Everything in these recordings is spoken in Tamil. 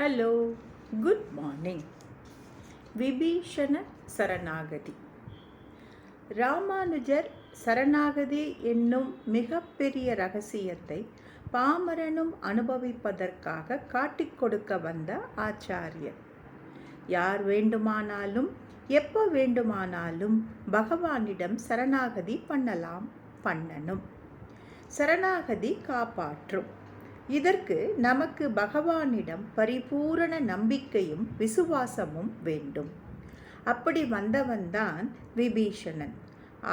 Hello, good morning. விபீஷண சரணாகதி. ராமானுஜர் சரணாகதி என்னும் மிகப்பெரிய ரகசியத்தை பாமரனும் அனுபவிப்பதற்காக காட்டிக் கொடுக்க வந்த ஆச்சாரியர். யார் வேண்டுமானாலும் எப்போ வேண்டுமானாலும் பகவானிடம் சரணாகதி பண்ணணும். சரணாகதி காப்பாற்றும். இதற்கு நமக்கு பகவானிடம் பரிபூரண நம்பிக்கையும் விசுவாசமும் வேண்டும். அப்படி வந்தவன்தான் விபீஷணன்.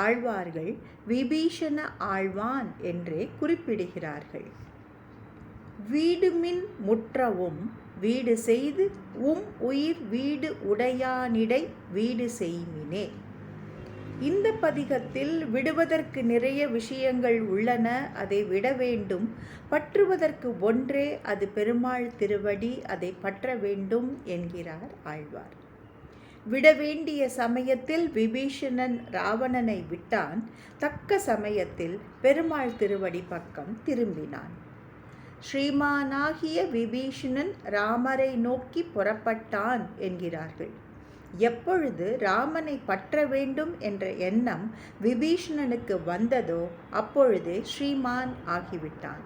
ஆழ்வார்கள் விபீஷண ஆழ்வான் என்றே குறிப்பிடுகிறார்கள். வீடுமின் முற்றவும் வீடு செய்து உயிர் வீடு உடையானிடை வீடு செய்மினே. இந்த பதிகத்தில் விடுவதற்கு நிறைய விஷயங்கள் உள்ளன. அதை விட வேண்டும். பற்றுவதற்கு ஒன்றே, அது பெருமாள் திருவடி. அதை பற்ற வேண்டும் என்கிறார் ஆழ்வார். விட வேண்டிய சமயத்தில் விபீஷணன் ராவணனை விட்டான். தக்க சமயத்தில் பெருமாள் திருவடி பக்கம் திரும்பினான். ஸ்ரீமானாகிய விபீஷணன் ராமரை நோக்கி புறப்பட்டான் என்கிறார்கள். எப்பொழுது ராமனை பற்ற வேண்டும் என்ற எண்ணம் விபீஷணனுக்கு வந்ததோ அப்பொழுதே ஸ்ரீமான் ஆகிவிட்டான்.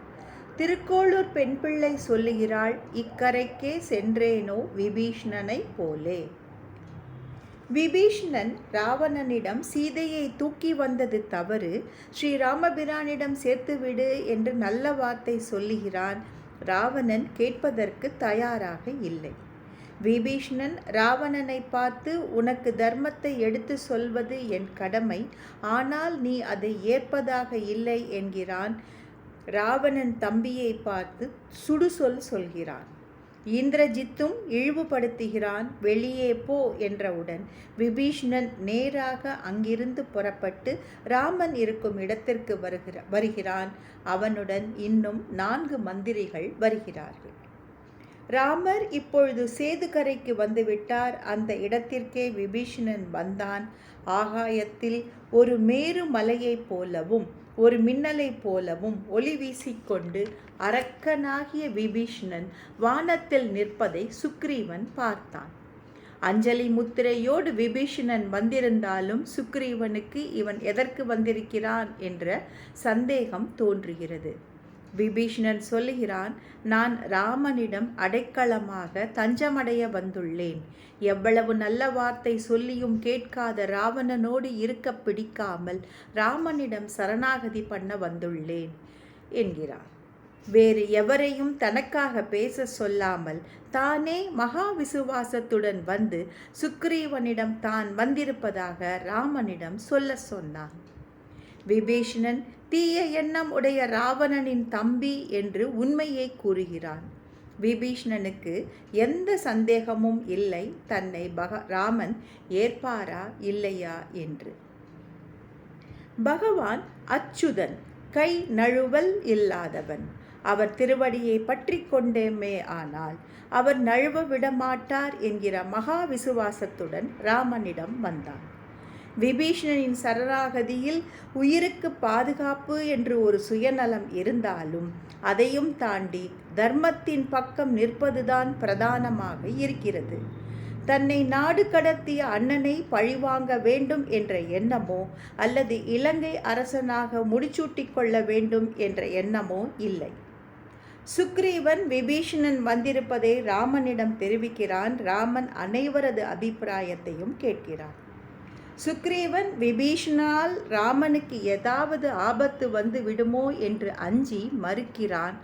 திருக்கோளூர் பெண் பிள்ளை சொல்லுகிறாள், இக்கரைக்கே சென்றேனோ விபீஷணனை போலே. விபீஷணன் ராவணனிடம் சீதையை தூக்கி வந்தது தவறு, ஸ்ரீராமபிரானிடம் சேர்த்துவிடு என்று நல்ல வார்த்தை சொல்லுகிறான். ராவணன் கேட்பதற்கு தயாராக இல்லை. விபீஷணன் ராவணனை பார்த்து, உனக்கு தர்மத்தை எடுத்து சொல்வது என் கடமை, ஆனால் நீ அதை ஏற்பதாக இல்லை என்கிறான். ராவணன் தம்பியை பார்த்து சுடுசொல் சொல்கிறான். இந்திரஜித்தும் இழிவுபடுத்துகிறான். வெளியே போ என்றவுடன் விபீஷணன் நேராக அங்கிருந்து புறப்பட்டு ராமன் இருக்கும் இடத்திற்கு வருகிறான். அவனுடன் இன்னும் 4 மந்திரிகள் வருகிறார்கள். ராமர் இப்பொழுது சேதுக்கரைக்கு வந்துவிட்டார். அந்த இடத்திற்கே விபீஷணன் வந்தான். ஆகாயத்தில் ஒரு மேரு மலையைப் போலவும் ஒரு மின்னலைப் போலவும் ஒளி வீசிக்கொண்டு அரக்கனாகிய விபீஷணன் வானத்தில் நிற்பதை சுக்ரீவன் பார்த்தான். அஞ்சலி முத்திரையோடு விபீஷணன் வந்திருந்தாலும் சுக்ரீவனுக்கு இவன் எதற்கு வந்திருக்கிறான் என்ற சந்தேகம் தோன்றுகிறது. விபீஷணன் சொல்லுகிறான், நான் ராமனிடம் அடைக்கலமாக தஞ்சமடைய வந்துள்ளேன். எவ்வளவு நல்ல வார்த்தை சொல்லியும் கேட்காத ராவணனோடு இருக்க பிடிக்காமல் ராமனிடம் சரணாகதி பண்ண வந்துள்ளேன் என்கிறான். வேறு எவரையும் தனக்காக பேச சொல்லாமல் தானே மகா விசுவாசத்துடன் வந்து சுக்ரீவனிடம் தான் வந்திருப்பதாக ராமனிடம் சொல்ல சொன்னான். விபீஷணன் தீய எண்ணம் உடைய ராவணனின் தம்பி என்று உண்மையை கூறுகிறான். விபீஷணனுக்கு எந்த சந்தேகமும் இல்லை தன்னை ராமன் ஏற்பாரா இல்லையா என்று. பகவான் அச்சுதன், கை நழுவல் இல்லாதவன். அவர் திருவடியை பற்றி கொண்டேமே ஆனால் அவர் நழுவ விடமாட்டார் என்கிற மகா விசுவாசத்துடன் ராமனிடம் வந்தான். விபீஷணனின் சரணாகதியில் உயிருக்கு பாதுகாப்பு என்று ஒரு சுயநலம் இருந்தாலும் அதையும் தாண்டி தர்மத்தின் பக்கம் நிற்பதுதான் பிரதானமாக இருக்கிறது. தன்னை நாடு கடத்திய அண்ணனை பழிவாங்க வேண்டும் என்ற எண்ணமோ அல்லது இலங்கை அரசனாக முடிசூட்டிக் கொள்ள வேண்டும் என்ற எண்ணமோ இல்லை. சுக்ரீவன் விபீஷணன் வந்திருப்பதை ராமனிடம் தெரிவிக்கிறான். ராமன் அனைவரது அபிப்பிராயத்தையும் கேட்கிறான். சுக்ரீவன் விபீஷணால் ராமனுக்கு ஏதாவது ஆபத்து வந்து விடுமோ என்று அஞ்சி மறுக்கிறான்.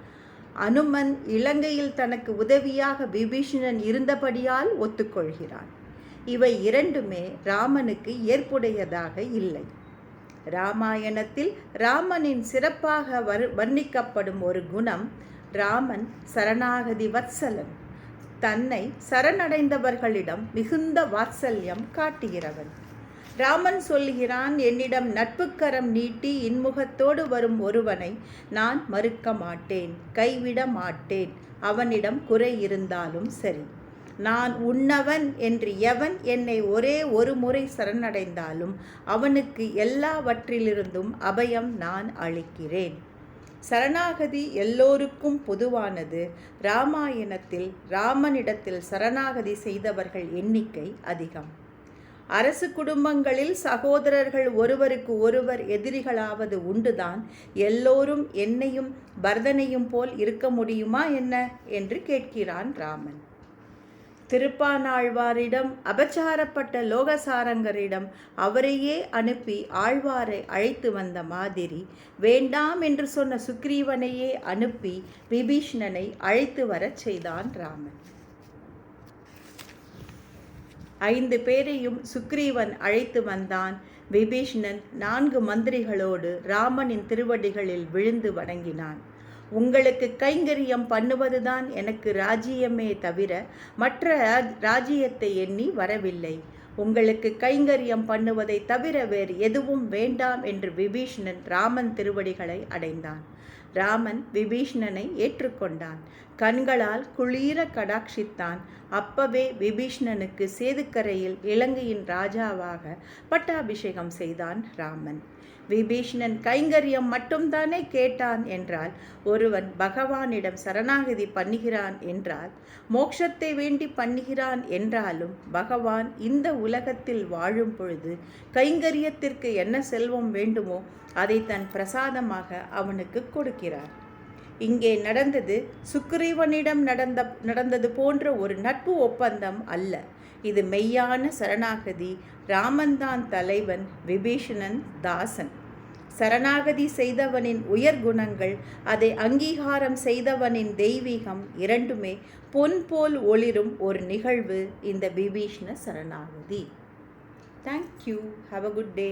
அனுமன் இலங்கையில் தனக்கு உதவியாக விபீஷணன் இருந்தபடியால் ஒத்துக்கொள்கிறான். இவை இரண்டுமே ராமனுக்கு ஏற்புடையதாக இல்லை. ராமாயணத்தில் ராமனின் சிறப்பாக வர்ணிக்கப்படும் ஒரு குணம், ராமன் சரணாகதி வத்சலன். தன்னை சரணடைந்தவர்களிடம் மிகுந்த வாத்சல்யம் காட்டுகிறவன். ராமன் சொல்கிறான், என்னிடம் நட்புக்கரம் நீட்டி இன்முகத்தோடு வரும் ஒருவனை நான் மறுக்க மாட்டேன், கைவிட மாட்டேன். அவனிடம் குறை இருந்தாலும் சரி. நான் உன்னவன் என்று எவன் என்னை ஒரே ஒரு முறை சரணடைந்தாலும் அவனுக்கு எல்லாவற்றிலிருந்தும் அபயம் நான் அளிக்கிறேன். சரணாகதி எல்லோருக்கும் பொதுவானது. இராமாயணத்தில் ராமனிடத்தில் சரணாகதி செய்தவர்கள் எண்ணிக்கை அதிகம். அரசு குடும்பங்களில் சகோதரர்கள் ஒருவருக்கு ஒருவர் எதிரிகளாவது உண்டுதான். எல்லோரும் என்னையும் பரதனையும் போல் இருக்க முடியுமா என்ன என்று கேட்கிறான் ராமன். திருப்பானாழ்வாரிடம் அபச்சாரப்பட்ட லோகசாரங்கரிடம் அவரையே அனுப்பி ஆழ்வாரை அழைத்து வந்த மாதிரி வேண்டாம் என்று சொன்ன சுக்ரீவனையே அனுப்பி விபீஷ்ணனை அழைத்து வரச் செய்தான் ராமன். 5 பேரையும் சுக்ரீவன் அழைத்து வந்தான். விபீஷ்ணன் 4 மந்திரிகளோடு ராமனின் திருவடிகளில் விழுந்து வணங்கினான். உங்களுக்கு கைங்கரியம் பண்ணுவதுதான் எனக்கு ராஜ்யமே தவிர மற்ற ராஜ்யத்தை எண்ணி வரவில்லை. உங்களுக்கு கைங்கரியம் பண்ணுவதை தவிர வேறு எதுவும் வேண்டாம் என்று விபீஷ்ணன் ராமன் திருவடிகளை அடைந்தான். ராமன் விபீஷ்ணனை ஏற்றுக்கொண்டான். கண்களால் குளிர கடாட்சித்தான். அப்பவே விபீஷ்ணனுக்கு சேதுக்கரையில் இலங்கையின் ராஜாவாக பட்டாபிஷேகம் செய்தான் ராமன். விபீஷ்ணன் கைங்கரியம் மட்டும்தானே கேட்டான் என்றால், ஒருவன் பகவானிடம் சரணாகதி பண்ணுகிறான் என்றால், மோட்சத்தை வேண்டி பண்ணுகிறான் என்றாலும் பகவான் இந்த உலகத்தில் வாழும் பொழுது கைங்கரியத்திற்கு என்ன செல்வம் வேண்டுமோ அதை தன் பிரசாதமாக அவனுக்கு கொடுக்கிறார். இங்கே நடந்தது சுக்ரீவனிடம் நடந்தது போன்ற ஒரு நட்பு ஒப்பந்தம் அல்ல. இது மெய்யான சரணாகதி. ராமன்தான் தலைவன், விபீஷணன் தாசன். சரணாகதி செய்தவனின் உயர் குணங்கள், அதை அங்கீகாரம் செய்தவனின் தெய்வீகம் இரண்டுமே பொன் போல் ஒளிரும் ஒரு நிகழ்வு இந்த விபீஷ்ண சரணாகதி. Thank you. Have a good day.